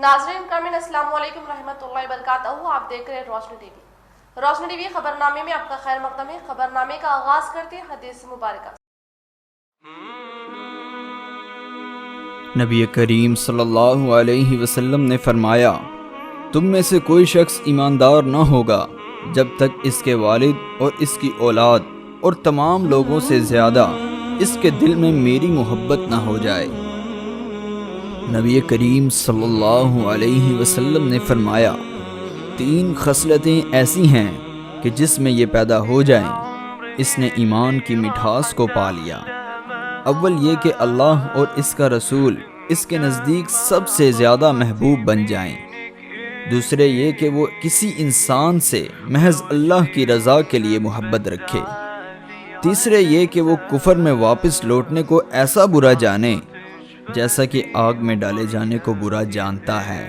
नाज़रीन कामिन अस्सलाम वालेकुम रहमतुल्लाहि व बरकातहू। आप देख रहे हैं रोशनी टीवी। रोशनी टीवी खबरनामे में आपका खैर मकदम है। खबरनामे का आगाज करते हैं हदीस मुबारक। नबी करीम सल्लल्लाहु अलैहि वसल्लम ने फरमाया, तुम में से कोई शख्स ईमानदार न होगा जब तक इसके वालिद और इसकी औलाद और तमाम लोगों से ज़्यादा इसके दिल में मेरी मोहब्बत न हो जाए। नबी करीम सल्लल्लाहु अलैहि वसल्लम ने फरमाया, 3 खसलतें ऐसी हैं कि जिसमें ये पैदा हो जाएं, इसने ईमान की मिठास को पा लिया। अव्वल ये कि अल्लाह और इसका रसूल इसके नज़दीक सबसे ज़्यादा महबूब बन जाएं। दूसरे ये कि वो किसी इंसान से महज अल्लाह की रज़ा के लिए मोहब्बत रखे। तीसरे ये कि वो कुफर में वापस लौटने को ऐसा बुरा जाने जैसा कि आग में डाले जाने को बुरा जानता है।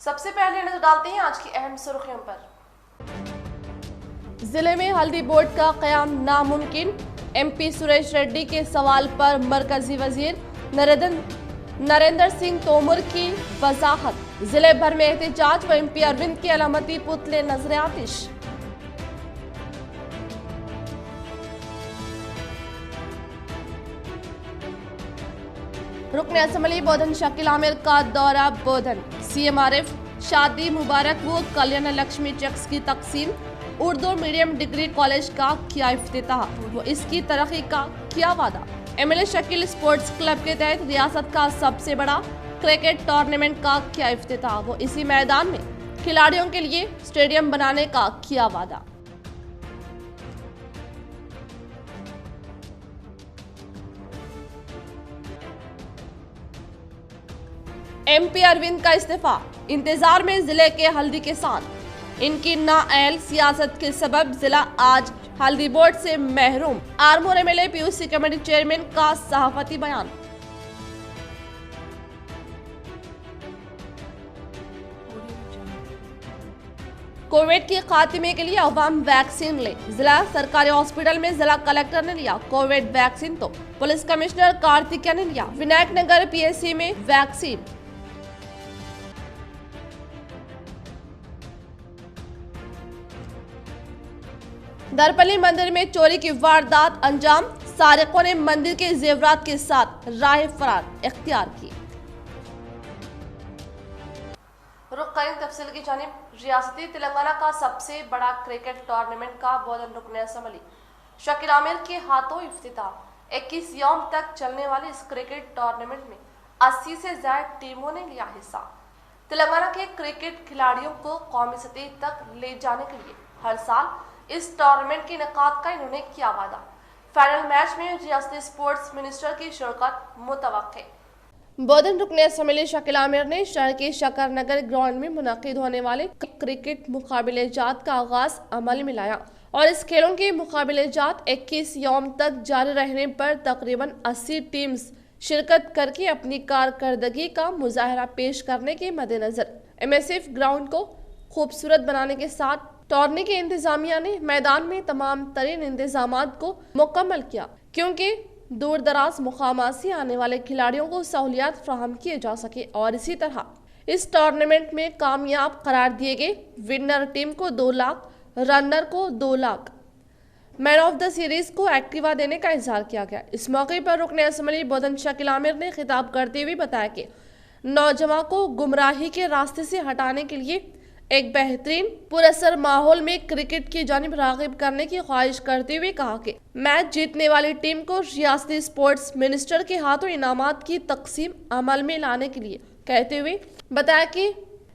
सबसे पहले नजर डालते हैं आज की अहम सुर्खियों पर। जिले में हल्दी बोर्ड का क़याम नामुमकिन, MP सुरेश रेड्डी के सवाल पर मरकजी वजीर नरेंद्र सिंह तोमर की वजाहत। जिले भर में एहतजाज व MP अरविंद की अलामती पुतले नजर आतिश। रुकन असम्बली बोधन शकील आमिर का दौरा बोधन। CM आरिफ शादी मुबारक व कल्याण लक्ष्मी चेक्स की तकसीम। उर्दू मीडियम डिग्री कॉलेज का किया इफ्तिताह वो इसकी तरक्की का किया वादा। MLA शकील स्पोर्ट्स क्लब के तहत रियासत का सबसे बड़ा क्रिकेट टूर्नामेंट का किया इफ्तिताह वो इसी मैदान में खिलाड़ियों के लिए स्टेडियम बनाने का किया वादा। MP अरविंद का इस्तीफा। इंतजार में जिले के हल्दी किसान। इनकी नाअहल सियासत के सबब जिला आज हल्दी बोर्ड से महरूम। Armoor MLA PUC committee chairman का सहाफती बयान। कोविड के खात्मे के लिए अवाम वैक्सीन ले। जिला सरकारी हॉस्पिटल में जिला कलेक्टर ने लिया कोविड वैक्सीन तो पुलिस कमिश्नर कार्तिकेय ने लिया विनायक नगर PSC में वैक्सीन। दरपल्ली मंदिर में चोरी की वारदात अंजाम। सारिकों ने मंदिर के जेवरात के साथ राह फरार इख्तियार की। रुख करें तफसील की जानिब। रियासती तेलंगाना का सबसे बड़ा क्रिकेट टूर्नामेंट का बोधन रुकन असम्बली शकील आमिर के हाथों इफ्तिताह। 21 यौम तक चलने वाले इस क्रिकेट टूर्नामेंट में 80 से ज्यादा टीमों ने लिया हिस्सा। तेलंगाना के क्रिकेट खिलाड़ियों को कौमी सतह तक ले जाने के लिए हर साल इस टूर्नामेंट के इनेकाद का इन्होंने किया वादा। फाइनल मैच में रियासती स्पोर्ट्स मिनिस्टर की शिरकत मुतवक्के। बोधन रुकन असम्बली शकील आमिर ने शहर के शकर नगर ग्राउंड में मुनाकिद होने वाले क्रिकेट मुकाबलेजात का आगाज अमल में लाया और इस खेलों के मुकाबलेजात 21 यौम तक जारी रहने पर तकरीबन 80 टीम्स शिरकत करके अपनी कारकर्दगी का मुजाहरा पेश करने के मद्देनजर MSF ग्राउंड को खूबसूरत बनाने के साथ टूर्नी के इंतजामिया ने मैदान में तमाम तरीन इंतजामात को मुकम्मल किया क्योंकि दूर दराज मुकामात से आने वाले खिलाड़ियों को सहूलियात फ्राहम किए जा सके और इसी तरह इस टूर्नामेंट में कामयाब करार दिए गए विनर टीम को 2 लाख, रनर को 2 lakh, man of the series को एक्टिवा देने का इजहार किया गया। इस मौके पर रुकन असम्बली बोधन शकील आमिर ने खिताब करते हुए बताया कि नौजवान को गुमराही के रास्ते से हटाने के लिए एक बेहतरीन पुरअसर माहौल में क्रिकेट की जानिब रागिब करने की ख्वाहिश करते हुए कहा कि मैच जीतने वाली टीम को रियासती स्पोर्ट्स मिनिस्टर के हाथों इनामात की तकसीम अमल में लाने के लिए कहते हुए बताया कि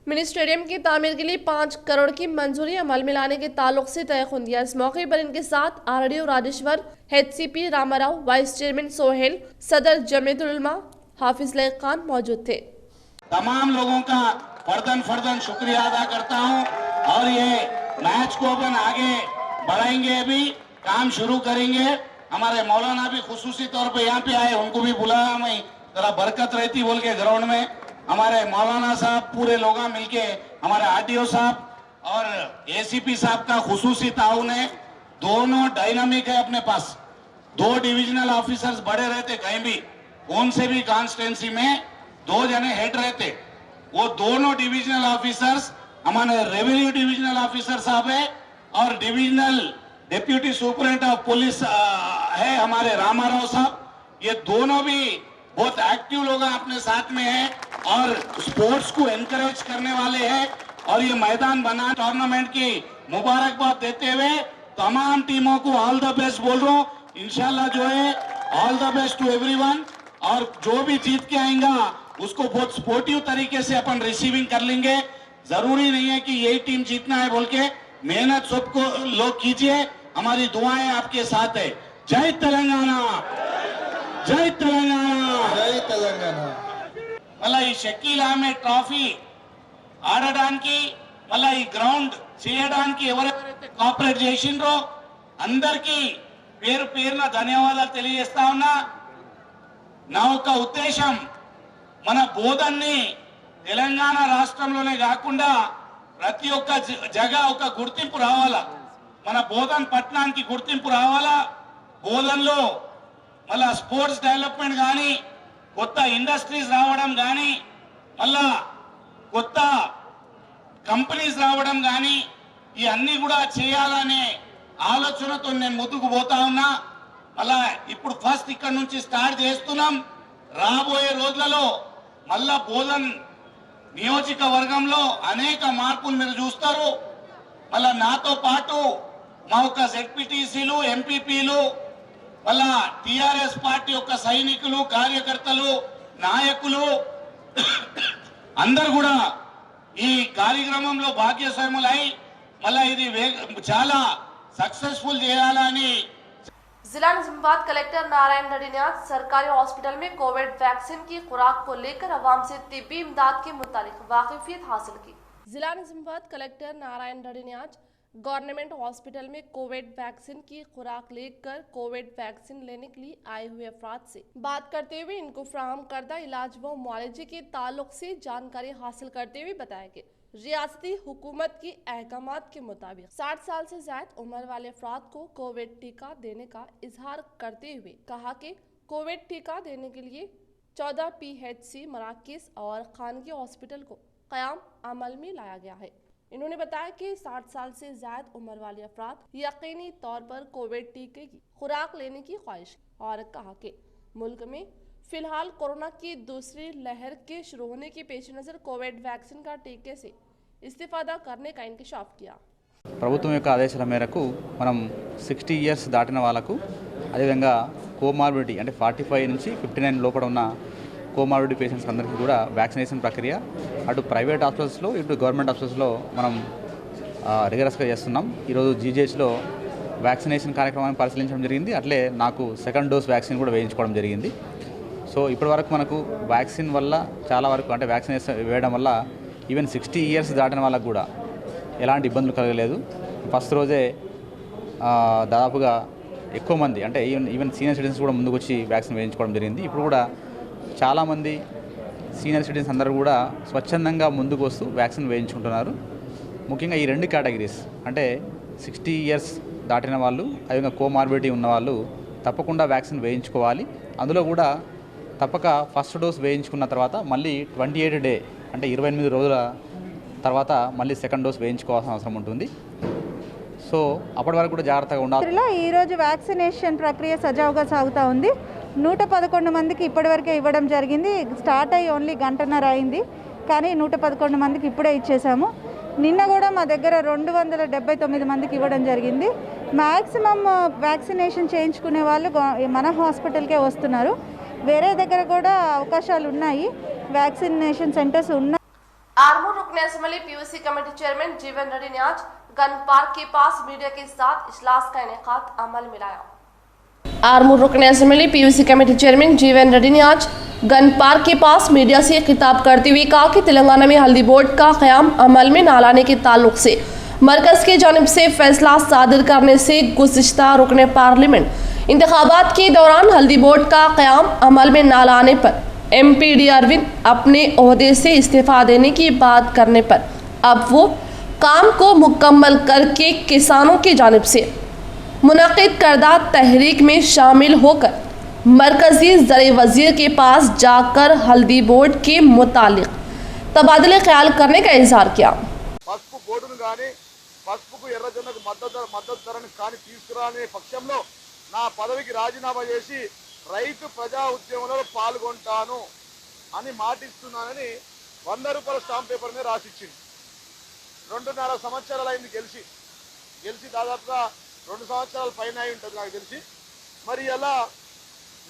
मिनी स्टेडियम की तामीर के लिए 5 करोड़ की मंजूरी अमल में लाने के ताल्लुक से तय हो दिया। इस मौके पर इनके साथ RDO Rajeshwar, HCP Ramarao, vice chairman Sohail, सदर जमीयतुल उलमा हाफिज लैक खान मौजूद थे। तमाम लोगों का फर्दन शुक्रिया अदा करता हूं और ये मैच को अपन आगे बढ़ाएंगे। अभी काम शुरू करेंगे। हमारे मौलाना भी खुसूसी तौर पे यहाँ पे आए, उनको भी बुलाया मैं, जरा बरकत रहती बोल के ग्राउंड में। हमारे मौलाना साहब पूरे लोग मिलके, हमारे RDO साहब और ACP साहब का खुसूसी ताउन है। दोनों डायनामिक है अपने पास। 2 डिविजनल ऑफिसर्स बड़े रहते कहीं भी, उनसे भी कॉन्स्टिट्यूंसी में 2 जने हेड रहते, वो दोनों डिविजनल ऑफिसर्स हमारे रेवेन्यू डिविजनल ऑफिसर साहब है और divisional deputy superintendent of police है हमारे रामाराव साहब। ये दोनों भी बहुत एक्टिव लोग अपने साथ में हैं और स्पोर्ट्स को एनकरेज करने वाले हैं। और ये मैदान बना टूर्नामेंट की मुबारकबाद देते हुए तमाम टीमों को ऑल द बेस्ट बोल रहा हूँ। इंशाल्लाह जो है all the best to everyone, और जो भी जीत के आएगा उसको बहुत स्पोर्टिव तरीके से अपन रिसीविंग कर लेंगे। जरूरी नहीं है कि यही टीम जीतना है बोल के, मेहनत सबको लोग कीजिए, हमारी दुआएं आपके साथ है। जय तेलंगाना, जय तेलंगाना, జై తెలంగాణ. మళ్ళీ ఈ షకీల్ అహ్మద్ ట్రోఫీ ఆడడానికి మళ్ళీ ఈ గ్రౌండ్ చేయడానికి ఎవరెవరైతే కోఆపరేట్ చేసిండ్రో అందరికీ పేరు పేరున ధన్యవాదాలు తెలియజేస్తా ఉన్నా. నా ఒక ఉద్దేశం మన బోధన్ని తెలంగాణ రాష్ట్రంలోనే కాకుండా ప్రతి ఒక్క జగ ఒక గుర్తింపు రావాలా, మన బోధన్ పట్టణానికి గుర్తింపు రావాలా. బోధన్లో మళ్ళా స్పోర్ట్స్ డెవలప్మెంట్ కానీ కొత్త ఇండస్ట్రీస్ రావడం కానీ మళ్ళా కొత్త కంపెనీస్ రావడం కానీ ఇవన్నీ కూడా చేయాలనే ఆలోచనతో నేను ముందుకు పోతా ఉన్నా. మళ్ళా ఇప్పుడు ఫస్ట్ ఇక్కడ నుంచి స్టార్ట్ చేస్తున్నాం. రాబోయే రోజులలో మళ్ళా బోధన్ నియోజకవర్గంలో అనేక మార్పులు మీరు చూస్తారు. మళ్ళా నాతో పాటు మా యొక్క జెడ్పీటీసీలు, ఎంపీపీలు, మళ్ళా టిఆర్ఎస్ పార్టీ యొక్క సైనికులు, కార్యకర్తలు, నాయకులు అందరు కూడా ఈ కార్యక్రమంలో భాగ్యస్వాములై మళ్ళా ఇది చాలా సక్సెస్ఫుల్ చేయాలని. जिला निजामाबाद कलेक्टर नारायण रेड्डी ने आज सरकारी हॉस्पिटल में कोविड वैक्सीन की खुराक को लेकर अवाम से तिब्बी इमदाद के मुतालिक वाकिफियत हासिल की। जिला निजामाबाद कलेक्टर नारायण रेड्डी ने आज गवर्नमेंट हॉस्पिटल में कोविड वैक्सीन की खुराक लेकर कोविड वैक्सीन लेने के लिए आए हुए अफराद से बात करते हुए इनको फ्राहम करदा इलाज व मुआलजे के ताल्लुक से जानकारी हासिल करते हुए बताया कि रियासती हुकूमत की अहकामात के मुताबिक 60 साल से ज्यादा उम्र वाले अफराद को कोविड टीका देने का इजहार करते हुए कहा कि कोविड टीका देने के लिए 14 PHC मराकज़ और खानगी हॉस्पिटल को क़याम अमल में लाया गया है। इन्होंने बताया कि 60 साल से ज्यादा उम्र वाले अफराद यकीनी तौर पर कोविड टीके की खुराक लेने की ख्वाहिश और कहा कि मुल्क में फिलहाल कोरोना की दूसरी लहर के शुरू होने के पेश नज़र कोविड वैक्सीन का टीके से इस्तेफादा करने का इंकशाफ किया। ప్రభుత్వం యొక్క ఆదేశాల మేరకు మనం 60 ఇయర్స్ దాటిన వాళ్ళకు అదేవిధంగా కోమార్బిడిటీ అంటే 45 నుంచి 59 లోపల ఉన్న కోమార్బిడిటీ పేషెంట్స్ అందరికీ కూడా వ్యాక్సినేషన్ ప్రక్రియ అటు ప్రైవేట్ హాస్పిటల్స్లో ఇటు గవర్నమెంట్ హాస్పిటల్స్లో మనం రిగరస్గా చేస్తున్నాం. ఈరోజు జీజీహెచ్లో వ్యాక్సినేషన్ కార్యక్రమాన్ని పరిశీలించడం జరిగింది. అట్లే నాకు సెకండ్ డోస్ వ్యాక్సిన్ కూడా వేయించుకోవడం జరిగింది. సో ఇప్పటివరకు మనకు వ్యాక్సిన్ వల్ల చాలా వరకు అంటే వ్యాక్సినేషన్ వేయడం వల్ల ఈవెన్ 60 ఇయర్స్ దాటిన వాళ్ళకు కూడా ఎలాంటి ఇబ్బందులు కలగలేదు. ఫస్ట్ రోజే దాదాపుగా ఎక్కువ మంది అంటే ఈవెన్ సీనియర్ సిటిజన్స్ కూడా ముందుకు వచ్చి వ్యాక్సిన్ వేయించుకోవడం జరిగింది. ఇప్పుడు కూడా చాలామంది సీనియర్ సిటిజన్స్ అందరూ కూడా స్వచ్ఛందంగా ముందుకు వస్తూ వ్యాక్సిన్ వేయించుకుంటున్నారు. ముఖ్యంగా ఈ 2 కేటగిరీస్ అంటే 60 ఇయర్స్ దాటిన వాళ్ళు అదేవిధంగా కోమార్బిడిటీ ఉన్నవాళ్ళు తప్పకుండా వ్యాక్సిన్ వేయించుకోవాలి. అందులో కూడా తప్పక ఫస్ట్ డోస్ వేయించుకున్న తర్వాత మళ్ళీ 28 డే అంటే 28 రోజుల తర్వాత మళ్ళీ సెకండ్ డోస్ వేయించుకోవాల్సిన అవసరం ఉంటుంది. సో అప్పటి వరకు కూడా జాగ్రత్తగా ఉండాలి. ఈరోజు వ్యాక్సినేషన్ ప్రక్రియ సజావుగా సాగుతూ ఉంది. 111 మందికి ఇప్పటివరకే ఇవ్వడం జరిగింది. స్టార్ట్ అయ్యి ఓన్లీ గంటన్నర అయింది, కానీ 111 మందికి ఇప్పుడే ఇచ్చేసాము. నిన్న కూడా మా దగ్గర 279 మందికి ఇవ్వడం జరిగింది. మ్యాక్సిమం వ్యాక్సినేషన్ చేయించుకునే వాళ్ళు మన హాస్పిటల్కే వస్తున్నారు. వేరే దగ్గర కూడా అవకాశాలు ఉన్నాయి, వ్యాక్సినేషన్ సెంటర్స్ ఉన్నాయి. आरमूर रुकन असम्बली पीयूसी कमेटी चेयरमैन जीवन रेड्डी ने आज गन पार्क के पास मीडिया के साथ इजलास का इनेकाद अमल में लाया। आरमूर रुकन असम्बली पीयूसी कमेटी चेयरमैन जीवन रेड्डी ने आज गन पार्क के पास मीडिया से खिताब करते हुए कहा कि तेलंगाना में हल्दी बोर्ड का क़याम अमल में न लाने के ताल्लुक से मरकज़ की जानिब से फैसला सादिर करने से गुज़िश्ता रुकन पार्लियामेंट इंतखाबात के दौरान हल्दी बोर्ड का क़याम अमल में न लाने पर MP.D. अरविंद अपने ओहदे से इस्तीफ़ा देने की बात करने पर अब वो काम को मुकम्मल करके किसानों की जानिब से मुनक़िद करदा तहरीक में शामिल होकर मरकजी ज़र वज़ीर के पास जाकर हल्दी बोर्ड के मुतालिक तबादले ख्याल करने का इजहार किया। పసుపు బోర్డును కానీ పసుపుకు ఎర్రజొన్నకు మద్దతు ధరను కానీ తీసుకురాని పక్షంలో నా పదవికి రాజీనామా చేసి రైతు ప్రజా ఉద్యమంలో పాల్గొంటాను అని మాటిస్తున్నానని 100 రూపాయల స్టాంప్ పేపర్ మీద రాసిచ్చింది. 2.5 సంవత్సరాలు అయింది గెలిచి దాదాపుగా 2 సంవత్సరాల పైన అయి ఉంటుంది నాకు తెలిసి. మరి అలా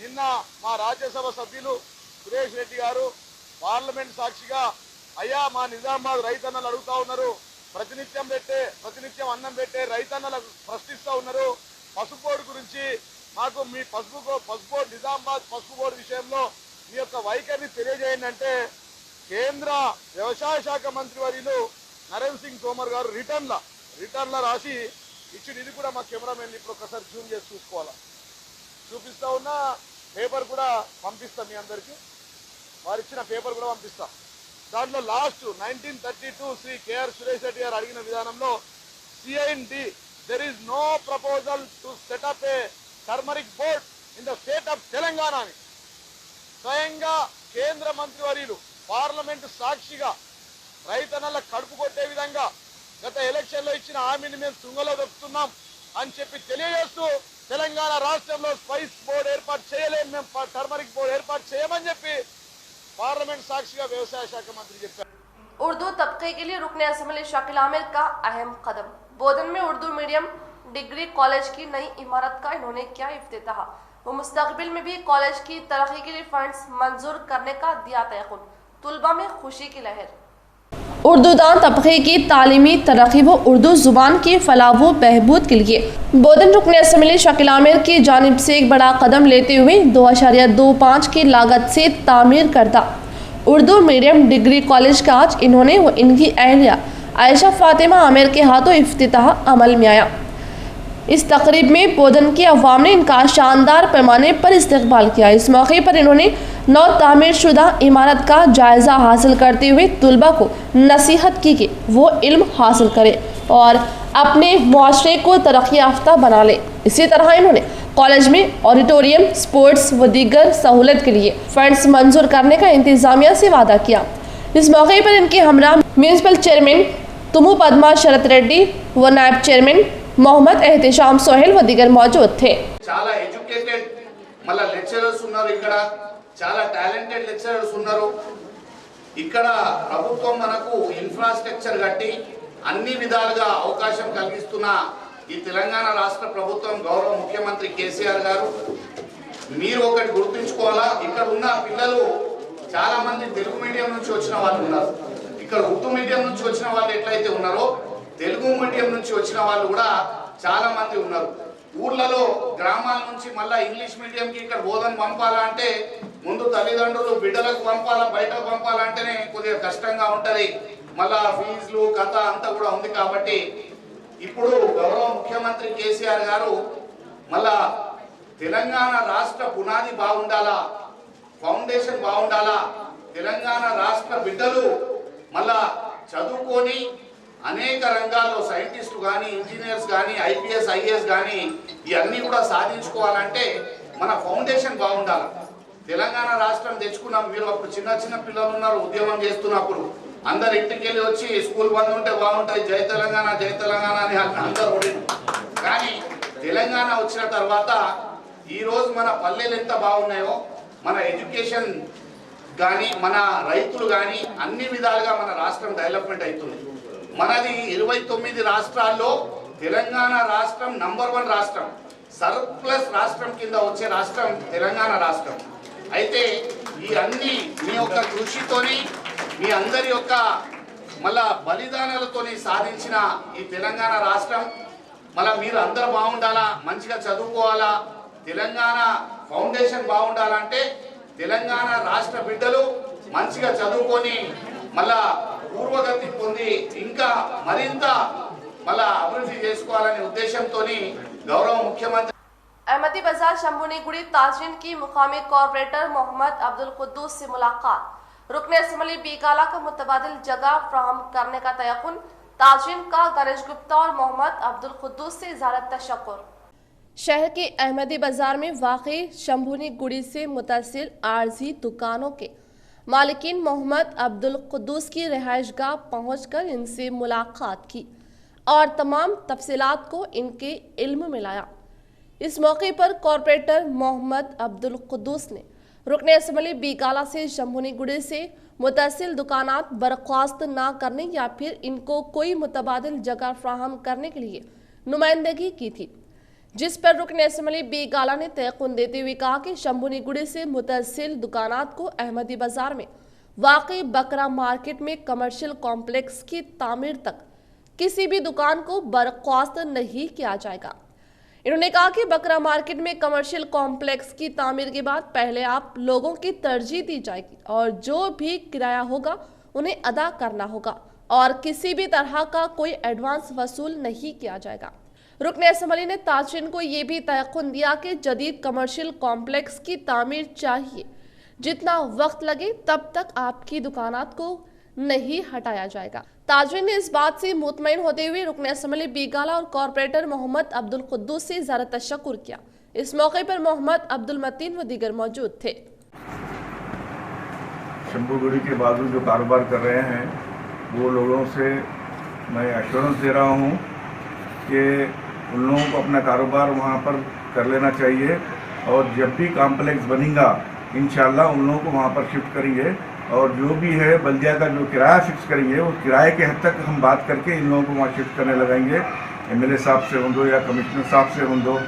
నిన్న మా రాజ్యసభ సభ్యులు సురేష్ రెడ్డి గారు పార్లమెంట్ సాక్షిగా అయ్యా మా నిజామాబాద్ రైతన్నలు అడుగుతా ఉన్నారు, ప్రతినిత్యం అన్నం పెట్టే రైతన్నలకు ప్రశ్నిస్తూ ఉన్నారు. పసుపు బోర్డు గురించి మాకు మీ పసుపు బోర్డు నిజామాబాద్ పసుపు బోర్డు విషయంలో మీ యొక్క వైఖరిని తెలియజేయండి అంటే కేంద్ర వ్యవసాయ శాఖ మంత్రి వర్యులు నరేంద్ర సింగ్ తోమర్ గారు రిటర్న్ల రాసి ఇచ్చి, ఇది కూడా మా కెమెరామెన్ ఇప్పుడు ఒకసారి జూమ్ చేసి చూపిస్తా ఉన్నా. పేపర్ కూడా పంపిస్తా మీ అందరికీ, వారు ఇచ్చిన పేపర్ కూడా పంపిస్తా. దాంట్లో లాస్ట్ 1932 శ్రీ కేఆర్ సురేష్ రెడ్డి గారు అడిగిన విధానంలో CIND there is no proposal to set up a turmeric board in the state of Telangana అని స్వయంగా కేంద్ర మంత్రి వర్యులు పార్లమెంటు సాక్షిగా రైతన్నల కడుపు కొట్టే విధంగా గత ఎలక్షన్లో ఇచ్చిన హామీని మేము తుంగలో దొక్కుతున్నాం అని చెప్పి తెలియజేస్తూ తెలంగాణ రాష్ట్రంలో స్పైస్ బోర్డు ఏర్పాటు చేయలేము, మేము టర్మరిక్ బోర్డు ఏర్పాటు చేయమని చెప్పి पार्लियामेंट साक्षिगा व्यवसाय शाखा मंत्री చెప్పారు. उर्दू तबके के लिए रुकने असम्बली शाकिल आमिर का अहम कदम। बोधन में उर्दू मीडियम डिग्री कॉलेज की नई इमारत का इन्होंने किया इफ्तिताह। वो मुस्तकबिल में भी कॉलेज की तरक्की के लिए फंड्स मंजूर करने का दिया तयक़ुन। तुलबा में खुशी की लहर। उर्दूदान तबके की तालीमी तरक्की व उर्दू ज़ुबान की फलाह व बहबूद के लिए बोधन रुकने असम्बली शाकिल आमिर की जानिब से एक बड़ा कदम लेते हुए 2.25 की लागत से तामीर करदा उर्दू मीडियम डिग्री कॉलेज का आज इन्होंने व इनकी अहलिया आयशा फातिमा आमिर के हाथों इफ्तिताह अमल में आया। इस तकरीब में बोधन की अवाम ने इनका शानदार पैमाने पर इस्तकबाल किया। इस मौके पर इन्होंने नौ तामीर शुदा इमारत का जायज़ा हासिल करते हुए तुलबा को नसीहत की कि वो इल्म हासिल करे और अपने मुआशरे को तरक्की याफ्ता बना ले। इसी तरह इन्होंने कॉलेज में ऑडिटोरियम, स्पोर्ट्स व दीगर सहूलत के लिए फंड्स मंजूर करने का इंतज़ामिया से वादा किया। इस मौके पर इनके हमरा म्यूनसिपल चेयरमैन तुमु पद्मा शरत रेड्डी व नायब चेयरमैन मोहम्मद एहतिशाम सोहेल व दीगर मौजूद थे। చాలా ఎడ్యుకేటెడ్ మళ్ళా లెక్చరర్స్ ఉన్నారు, ఇక్కడ చాలా టాలెంటెడ్ లెక్చరర్స్ ఉన్నారు. ఇక్కడ ప్రభుత్వం మనకు ఇన్ఫ్రాస్ట్రక్చర్ కట్టి అన్ని విధాలుగా అవకాశం కలిగిస్తున్న ఈ తెలంగాణ రాష్ట్ర ప్రభుత్వం గౌరవ ముఖ్యమంత్రి కేసీఆర్ గారు, మీరు ఒకటి గుర్తుంచుకోవాలా, ఇక్కడ ఉన్న పిల్లలు చాలా మంది తెలుగు మీడియం నుంచి వచ్చిన వాళ్ళు ఉన్నారు. ఇక్కడ ఉర్దూ మీడియం నుంచి వచ్చిన వాళ్ళు ఎట్లయితే ఉన్నారో తెలుగు మీడియం నుంచి వచ్చిన వాళ్ళు కూడా చాలా మంది ఉన్నారు. ఊర్లలో గ్రామాల నుంచి మళ్ళీ ఇంగ్లీష్ మీడియంకి ఇక్కడ బోధన పంపాలంటే ముందు తల్లిదండ్రులు బిడ్డలకు పంపాలా, బయటకు పంపాలంటేనే కొద్దిగా కష్టంగా ఉంటుంది. మళ్ళా ఫీజులు కథ అంతా కూడా ఉంది. కాబట్టి ఇప్పుడు గౌరవ ముఖ్యమంత్రి కేసీఆర్ గారు మళ్ళా తెలంగాణ రాష్ట్ర పునాది బాగుండాలా, ఫౌండేషన్ బాగుండాలా, తెలంగాణ రాష్ట్ర బిడ్డలు మళ్ళా చదువుకొని అనేక రంగాల్లో సైంటిస్టులు కానీ ఇంజనీర్స్ కానీ IPS IAS కానీ ఇవన్నీ కూడా సాధించుకోవాలంటే మన ఫౌండేషన్ బాగుండాలి. తెలంగాణ రాష్ట్రం తెచ్చుకున్నాం, మీరు అప్పుడు చిన్న పిల్లలు ఉన్నారు ఉద్యమం చేస్తున్నప్పుడు అందరు ఇంటికి వెళ్ళి వచ్చి స్కూల్ బంద్ ఉంటే బాగుంటుంది, జై తెలంగాణ అని అందరూ ఓడింది. కానీ తెలంగాణ వచ్చిన తర్వాత ఈరోజు మన పల్లెలు ఎంత బాగున్నాయో, మన ఎడ్యుకేషన్ కానీ మన రైతులు కానీ అన్ని విధాలుగా మన రాష్ట్రం డెవలప్మెంట్ అవుతుంది. మనది 29 రాష్ట్రాల్లో తెలంగాణ రాష్ట్రం నంబర్ 1 రాష్ట్రం, సర్ప్లస్ రాష్ట్రం కింద వచ్చే రాష్ట్రం తెలంగాణ రాష్ట్రం. అయితే ఈ అన్ని మీ యొక్క కృషితోని మీ అందరి యొక్క మళ్ళా బలిదానాలతోని సాధించిన ఈ తెలంగాణ రాష్ట్రం మళ్ళా మీరు అందరూ బాగుండాలా, మంచిగా చదువుకోవాలా, తెలంగాణ ఫౌండేషన్ బాగుండాలంటే తెలంగాణ రాష్ట్ర బిడ్డలు మంచిగా చదువుకొని మళ్ళా పూర్వగతి పొంది ఇంకా మరింత మళ్ళా అభివృద్ధి చేసుకోవాలనే ఉద్దేశంతోని గౌరవ ముఖ్యమంత్రి अहमदी बाजार शंभुनी गुड़ी ताजरीन की मुकामी कॉर्पोरेटर मोहम्मद अब्दुल कुद्दूस से मुलाकात। रुकने असम्बली बीकाला का मुतबादिल जगह फ्राहम करने का तयक़ुन। ताजरीन का गणेश गुप्ता और मोहम्मद अब्दुल कुद्दूस से इज़हार तशक्कुर। शहर के अहमदी बाजार में वाक़ई शंभुनी गुड़ी से मुतसिल आरजी दुकानों के मालिकीन मोहम्मद अब्दुल कुद्दूस की रिहाइशगाह पहुंचकर इनसे मुलाकात की और तमाम तफसीलात को इनके इल्म में लाया। इस मौके पर कॉरपोरेटर मोहम्मद अब्दुल कुद्दूस ने रुकने असम्बली बीकाला से शंभुनी गुड़ी से मुतसिल दुकानात बर्खास्त ना करने या फिर इनको कोई मुतबादिल जगह फ्राहम करने के लिए नुमाइंदगी की थी, जिस पर रुकने असम्बली बीकाला ने तयक़ुन देते हुए कहा कि शंभुनी गुड़ी से मुतसिल दुकानात को अहमदी बाजार में वाक़ई बकरा मार्केट में कमर्शियल कॉम्प्लेक्स की तामीर तक किसी भी दुकान को बर्खास्त नहीं किया जाएगा। इन्होंने कहा कि बकरा मार्केट में कमर्शियल कॉम्प्लेक्स की तामीर के बाद पहले आप लोगों की तरजीह दी जाएगी और जो भी किराया होगा उन्हें अदा करना होगा और किसी भी तरह का कोई एडवांस वसूल नहीं किया जाएगा। रुकने असम्बली ने ताजरीन को ये भी तयक़ुन दिया कि जदीद कमर्शियल कॉम्प्लेक्स की तामीर चाहिए, जितना वक्त लगे तब तक आपकी दुकानात को नहीं हटाया जाएगा। ताजरीन ने इस बात से मुतमईन होते हुए रुकने असम्बली बीकाला और कॉरपोरेटर मोहम्मद अब्दुल कुद्दूस से इज़हार तशक्कुर किया। इस मौके पर मोहम्मद अब्दुल मतीन व दीगर मौजूद थे। शंभू गुड़ी के बाजू जो कारोबार कर रहे हैं वो लोगों से मैं एश्योरेंस दे रहा हूँ कि उन लोगों को अपना कारोबार वहाँ पर कर लेना चाहिए और जब भी कॉम्प्लेक्स बनेगा इंशाल्लाह उन लोगों को वहाँ पर शिफ्ट करेंगे और जो भी है बल्दिया का जो किराया फिक्स करेंगे वो किराए के हद तक हम बात करके इन लोगों को वहाँ शिफ्ट करने लगाएंगे। एमएलए साहब से हों दो या कमिश्नर साहब से हों दो,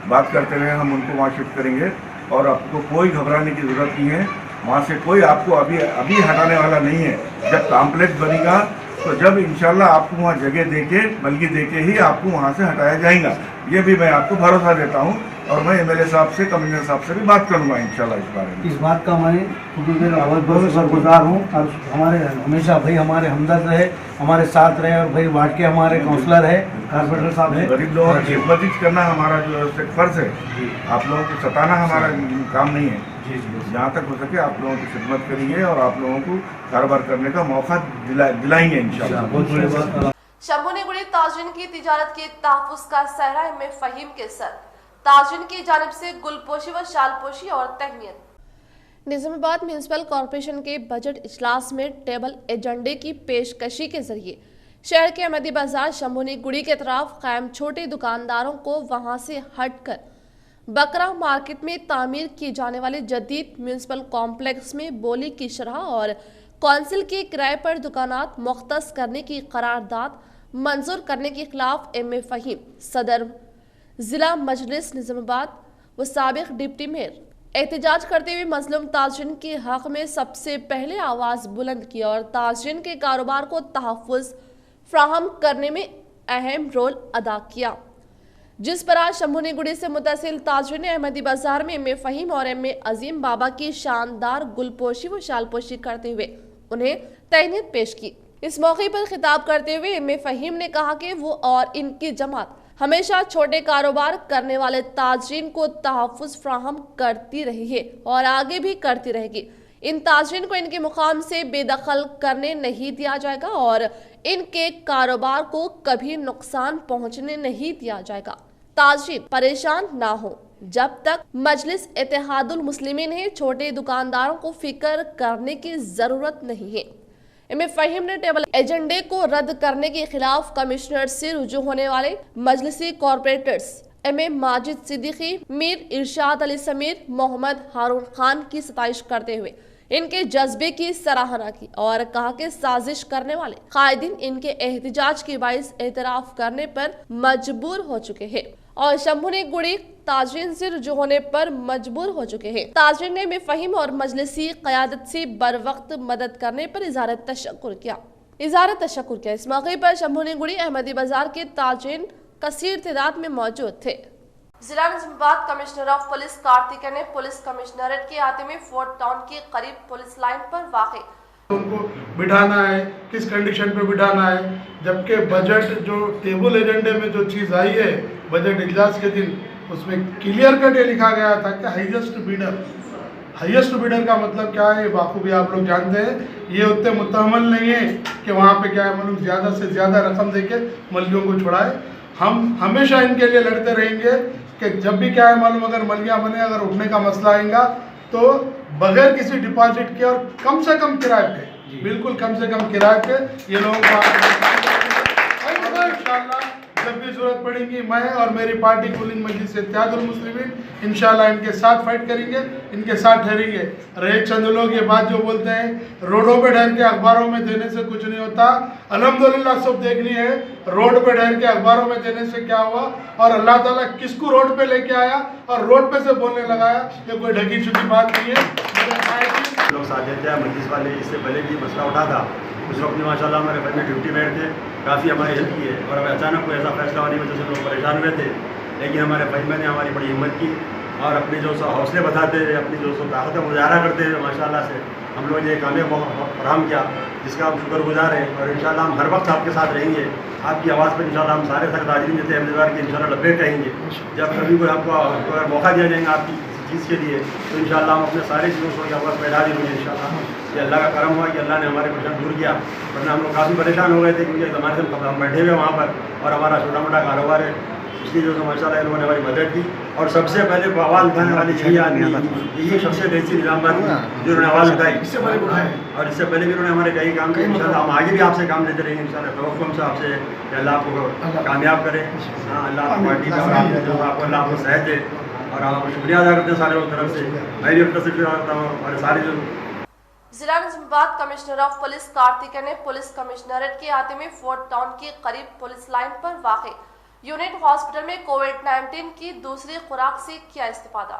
बात करते हुए हम उनको वहाँ शिफ्ट करेंगे और आपको कोई घबराने की ज़रूरत नहीं है। वहाँ से कोई आपको अभी हटाने वाला नहीं है। जब कॉम्प्लेक्स बनेगा तो जब इंशाल्लाह आपको वहाँ जगह देके बल्कि देके ही आपको वहाँ से हटाया जाएगा, ये भी मैं आपको भरोसा देता हूँ और मैं एमएलए साहब से कमिश्नर साहब से भी बात करूँगा इंशाल्लाह इस बारे में। इस बात का मैं बहुत शुक्रगुजार हूँ और हमारे हमेशा भाई हमारे हमदर्द रहे, हमारे साथ रहे और भाई वार्ड के हमारे काउंसलर है, कॉर्पोरेटर साहब है। गरीब लोगों की खिदमत करना हमारा जो फर्ज है, आप लोगों को सताना हमारा काम नहीं है। जहाँ तक हो सके आप लोगों की खिदमत करेंगे और आप लोगों को कारोबार करने का मौका दिलाएंगे इंशाल्लाह। शंभुनी गुड़ी ताजरीन की तिजारत के तहफ़्फ़ुज़ का सहरा में फ़हीम के सर ताजरीन की जानिब से गुलपोशी व शालपोशी और तहनीत। निज़ामाबाद म्यूनसिपल कॉरपोरेशन के बजट इजलास में टेबल एजेंडे की पेशकशी के जरिए शहर के अहमदी बाजार शंभुनी गुड़ी के तरफ कायम छोटे दुकानदारों को वहां से हटकर बकरा मार्केट में तामीर किए जाने वाले जदीद म्यूनसिपल कॉम्प्लेक्स में बोली की शरह और कौंसिल के किराए पर दुकानात मुख्तस करने की करारदाद मंजूर करने के खिलाफ एम.ए. फ़हीम सदर जिला मजलिस निज़ामाबाद व साबिक डिप्टी मेयर एहतजाज करते हुए मजलूम ताजरीन के हक में सबसे पहले आवाज़ बुलंद की और ताजरीन के कारोबार को तहफ़्फ़ुज़ फ्राहम करने में अहम रोल अदा किया, जिस पर आज शंभुनी गुड़ी से मुतसिल ताजरीन ने अहमदी बाजार में एम.ए. फ़हीम और एम.ए. अजीम बाबा की शानदार गुलपोशी व शालपोशी करते हुए उन्हें तहनीत पेश की। इस मौके पर खिताब करते हुए एम.ए. फ़हीम ने कहा कि वो और इनकी जमात हमेशा छोटे कारोबार करने वाले ताजरीन को तहफ़्फ़ुज़ फ्राहम करती रही है और आगे भी करती रहेगी। इन ताजरीन को इनके मुकाम से बेदखल करने नहीं दिया जाएगा और इनके कारोबार को कभी नुकसान पहुंचने नहीं दिया जाएगा। ताजरीन परेशान ना हो, जब तक मजलिस इत्तेहादुल मुस्लिमीन है, छोटे दुकानदारों को फिक्र करने की जरूरत नहीं है। एम.ए. फ़हीम ने टेबल एजेंडे को रद्द करने के खिलाफ कमिश्नर से रुजू होने वाले मजलिसी कॉरपोरेटर्स एम.ए. माजिद सिद्दीकी, मीर इरशाद अली समीर, मोहम्मद हारून खान की सताइश करते हुए इनके जज्बे की सराहना की और कहा कि साजिश करने वाले कायदीन इनके एहतजाज के बाइस एतराफ करने पर मजबूर हो चुके हैं और शंभुनी गुड़ी ताजरीन से रुजू होने पर मजबूर हो चुके हैं। ताजरीन ने एम.ए. फ़हीम और मजलिसी क़यादत से बर वक्त मदद करने पर इज़हार तशक्कुर किया। इस मौके पर शंभुनी गुड़ी अहमदी बाजार के ताजरीन कसीर तादाद में मौजूद थे। जिला Nizamabad commissioner of police Kartikeya ने पुलिस कमिश्नरेट के अहाते में फोर्ट टाउन के करीब पुलिस लाइन पर वाक़े उनको बिठाना है, किस कंडीशन पे बिठाना है, जबकि बजट जो टेबल एजेंडे में जो चीज़ आई है बजट इजलास के दिन उसमें क्लियर कट ये लिखा गया था कि हाईएस्ट बिडर का मतलब क्या है बाखूबी आप लोग जानते हैं। ये उतने मुतहमल नहीं है कि वहाँ पे क्या है मतलब ज़्यादा से ज़्यादा रकम देके मलियों को छुड़ाए। हम हमेशा इनके लिए लड़ते रहेंगे कि जब भी क्या है मालूम, अगर मलिया बने, अगर उठने का मसला आएगा तो बगैर किसी डिपॉजिट के और कम से कम किराए पे, बिल्कुल कम से कम किराए पे ये लोगों को इंशाल्लाह जब भी जरूरत पड़ेगी मैं और मेरी पार्टी कुलिंग मजलिस इत्तेहादुल मुस्लिमीन इंशाल्लाह इनके साथ फाइट करेंगे, इनके साथ ठहरेंगे। रहे चंद लोग ये बात जो बोलते हैं रोडों पे ठहर के अखबारों में देने से कुछ नहीं होता, अल्हम्दुलिल्लाह सब देखनी है रोड पे ठहर के अखबारों में देने से क्या हुआ और अल्लाह ताला किसको रोड पे लेके आया और रोड पे से बोलने लगाया, ये कोई ढकी छुपी बात नहीं है। लोग साथ देते हैं, मजलिस वाले इससे पहले भी मसला उठा था, उस वक्त माशाल्लाह हमारे भाई में ड्यूटी में थे, काफ़ी हमारी हेल्प की है और अब अचानक कोई ऐसा फैसला होने की वजह से लोग परेशान हुए थे, लेकिन हमारे भाई ने हमारी बड़ी हिम्मत की और अपनी जो हौसले बताते हुए अपनी जो ताकत का मुजाहरा करते हुए माशाल्लाह से हम लोग ये कामयाब फराहम किया, जिसका हम शुक्रगुजार हैं और इंशाल्लाह हम हर वक्त आपके साथ रहेंगे। आपकी आवाज़ पर इंशाल्लाह हम सारे सख्त हाजिरी देते हैं अहमदाबाद के इंशाल्लाह लब्बैक कहेंगे। जब कभी कोई आपको अगर मौका दिया जाएगा आपकी चीज़ के लिए तो इंशाल्लाह हम अपने सारे चीज़ों को आपका पैदा दी होंगे इंशाल्लाह। ये अल्लाह का करम हुआ कि अल्लाह ने हमारे परेशान दूर किया, वरना हम लोग काफ़ी परेशान हो गए थे क्योंकि हमारे से हम बैठे हुए वहाँ पर और हमारा छोटा मोटा कारोबार है, इसलिए जो माशाल्लाह लोगों ने हमारी मदद की। और सबसे पहले आवाज़ उठाने वाली यही आदमी, यही शख्सियत ऐसी निज़ामबाद की जिन्होंने आवाज़ उठाई और इससे पहले भी उन्होंने हमारे कई काम किए। इंशाल्लाह हम आगे भी आपसे काम लेते रहेंगे इंशाल्लाह, तवक्कुल हमसे आपसे कि अल्लाह आपको कामयाब करे, अल्लाह आपकी पार्टी का जो आपको अल्लाह आपको सेहत दे और हम आपको शुक्रिया अदा करते हैं सारे लोगों तरफ से। मैं भी अपनी तरफ से शुक्रिया करता हूँ हमारे सारे जो जिला Nizamabad commissioner of police Kartikeya ने पुलिस कमिश्नरेट के अहाते में फोर्ट टाउन के करीब पुलिस लाइन पर वाक़े यूनिट हॉस्पिटल में कोविड-19 की दूसरी खुराक से किया इस्तेफादा।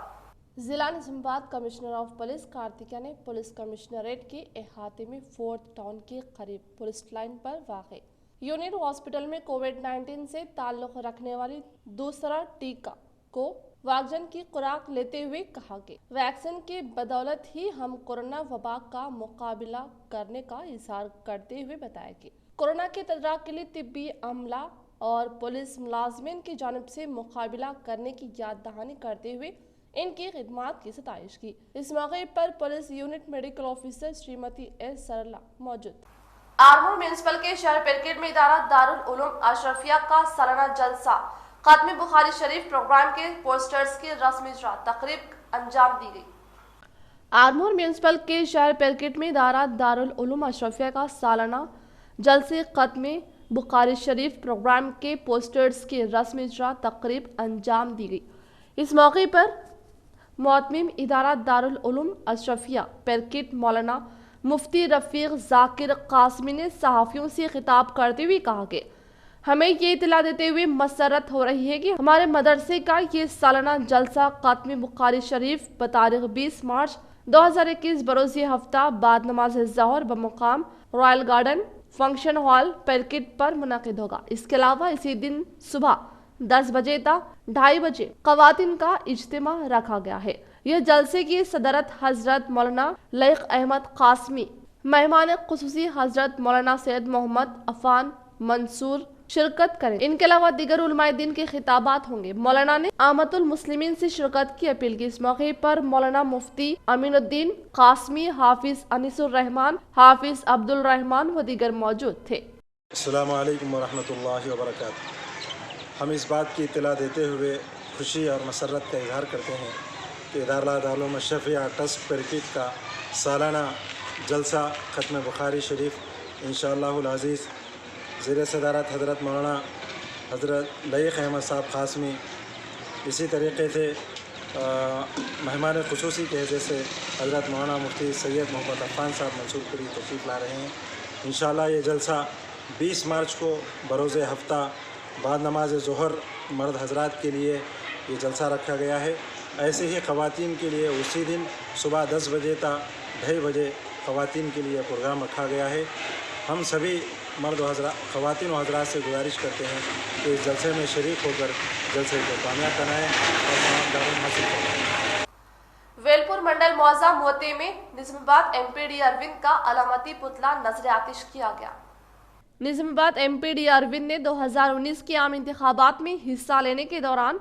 जिला Nizamabad commissioner of police Kartikeya ने पुलिस कमिश्नरेट के अहाते में फोर्ट टाउन के करीब पुलिस लाइन पर वाक़े यूनिट हॉस्पिटल में कोविड-19 से ताल्लुक़ रखने वाली दूसरा टीका को वैक्सीन की खुराक लेते हुए कहा कि वैक्सीन की बदौलत ही हम कोरोना वबा का मुकाबला करने का इज़हार करते हुए बताया कि कोरोना के तदारक के लिए तिब्बी अमला और पुलिस मुलाजमीन की जानिब से मुकाबला करने की याद दहानी करते हुए इनकी खिदमत की सताइश की। इस मौके पर police unit medical officer Shrimati S Sarla मौजूद। आरमूर म्यूनिसिपल के शहर पेरकेट में इदारा दारुल उलूम अशरफिया का सालाना जलसा खत्म बुखारी शरीफ प्रोग्राम के पोस्टर्स की रस्मी इजरा तकरीब अंजाम दी गई। आरमूर म्यूनिसिपल के शहर पेरकेट में इदारा दारुल उलूम अशरफिया का सालाना जलसे खत्म बुखारी शरीफ प्रोग्राम के पोस्टर्स की रस्मी इजरा तकरीब अंजाम दी गई। इस मौके पर मोहतमिम इदारा दारुल उलूम अशरफिया पेरकेट मौलाना मुफ्ती रफीक जाकिर कासमी ने सहाफ़ियों से खिताब करते हुए कहा कि हमें ये इतला देते हुए मसरत हो रही है कि हमारे मदरसे का ये सालाना जलसा खत्म बुखारी शरीफ बतारीख 20 मार्च 2021 बरोज़ हफ्ता बाद नमाज ज़ोहर बमुकाम रॉयल गार्डन फंक्शन हॉल पेरकेट पर मुनक़िद होगा। इसके अलावा इसी दिन सुबह 10 बजे तक 2:30 बजे ख़वातीन का इज्तिमा रखा गया है। यह जलसे की सदरत हजरत मौलाना लईक अहमद कासमी, मेहमान खुसूसी हजरत मौलाना सैयद मोहम्मद अफान मंसूर शिरकत करें। इनके अलावा दीगर उलमाए दिन के खिताबात होंगे। मौलाना ने आमतुल मुस्लिमीन से शिरकत की अपील की। इस मौके पर मौलाना मुफ्ती अमीनुद्दीन कासमी, हाफिज अनीसुर रहमान, हाफिज अब्दुल रहमान व दीगर मौजूद थे। अस्सलामु अलैकुम वरहमतुल्लाहि वबरकातुहू। हम इस बात की इत्तला देते हुए खुशी और मसरत का इजहार करते हैं कि इदारा दारुल उलूम अशरफिया ट्रस्ट पेरकेट का सालाना जलसा ख़त्म बुखारी शरीफ इंशाअल्लाहुल अज़ीज़ ज़ेर सदारत हज़रत मौलाना हज़रत लईक अहमद साहब कासमी, इसी तरीक़े से मेहमान ख़ुसूसी के हैसियत से हज़रत मौलाना मुफ्ती सैयद मोहम्मद अफ़ान साहब मंसूरपुरी तशरीफ़ ला रहे हैं। इंशाअल्लाह ये जलसा 20 मार्च को बरोज़ हफ्ता बाद नमाज ज़ोहर मर्द हजरात के लिए ये जलसा रखा गया है। ऐसे ही ख़वातीन के लिए उसी दिन सुबह 10 बजे तक 2:30 बजे ख़वातीन के लिए प्रोग्राम रखा गया है। हम सभी मर्द ख़वातीन हजरात से गुजारिश करते हैं कि इस जलसे में शरीक होकर जलसे को कामयाब बनाएँ और कामयाब हासिल करें। वेलपुर मंडल मौजा मोहते में निजामाबाद एमपीडी अरविंद का अलामती पुतला नजर आतिश किया गया। निजामाबाद एमपीडी अरविंद ने 2019 के आम इंतखाबात में हिस्सा लेने के दौरान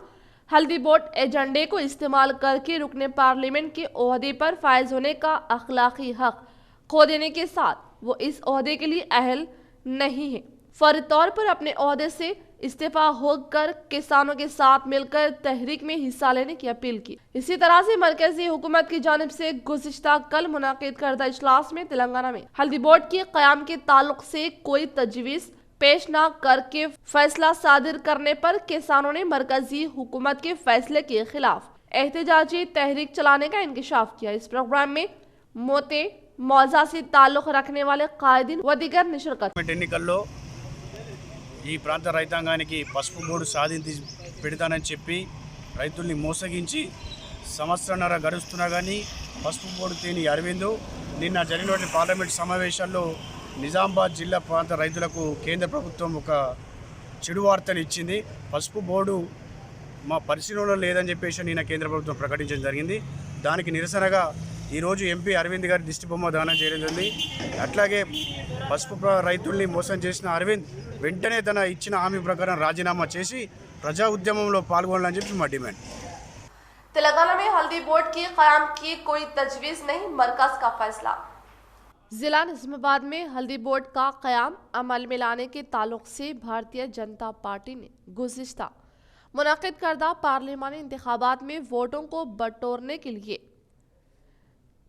हल्दी बोर्ड एजेंडे को इस्तेमाल करके रुकने पार्लियामेंट के ओहदे पर फायज होने का अखलाकी हक खो देने के साथ वो इस ओहदे के लिए अहल नहीं है, फौरी तौर पर अपने ओहदे से इस्तीफा होकर किसानों के साथ मिलकर तहरीक में हिस्सा लेने की अपील की। इसी तरह से मरकजी हुकूमत की जानिब से गुज़िश्ता कल मुनाकिद करदा इजलास में तेलंगाना में हल्दी बोर्ड के क़याम के ताल्लुक से कोई तजवीज़ पेश न करके फैसला सादिर करने पर किसानों ने मरकजी हुकूमत के फैसले के खिलाफ एहतजाजी तहरीक चलाने का इंकशाफ किया। इस प्रोग्राम में मोते मौजा से ताल्लुक रखने वाले कायदीन व दीगर ने शिरकत। ఎన్నికల్లో ఈ ప్రాంత రైతాంగానికి పసుపు బోర్డు సాధించి పెడతానని చెప్పి రైతుల్ని మోసగించి సంవత్సరన్నర గడుస్తున్నా కానీ పసుపు బోర్డు తేని అరవింద్ నిన్న జరిగినటువంటి పార్లమెంట్ సమావేశాల్లో నిజామాబాద్ జిల్లా ప్రాంత రైతులకు కేంద్ర ప్రభుత్వం ఒక చెడు వార్తను ఇచ్చింది। పసుపు బోర్డు మా పరిశీలనలో లేదని చెప్పేసి నిన్న కేంద్ర ప్రభుత్వం ప్రకటించడం జరిగింది। దానికి నిరసనగా ఈరోజు ఎంపీ అరవింద్ గారి దిష్టిబొమ్మ దానం చేయడం జరిగింది। అట్లాగే పసుపు రైతుల్ని మోసం చేసిన అరవింద్ వెంటనే తన ఇచ్చిన హామీ ప్రకారం రాజీనామా చేసి ప్రజా ఉద్యమంలో పాల్గొనాలని చెప్పి మా డిమాండ్। तेलंगाना में हल्दी बोर्ड के क़याम की कोई तजवीज़ नहीं, मरकज का फैसला। जिला निज़ामाबाद में हल्दी बोर्ड का क़याम अमल में लाने के ताल्लुक से भारतीय जनता पार्टी ने गुज़िश्ता मुनाकिद करदा पार्लिमानी इंतखाबात में वोटों को बटोरने के लिए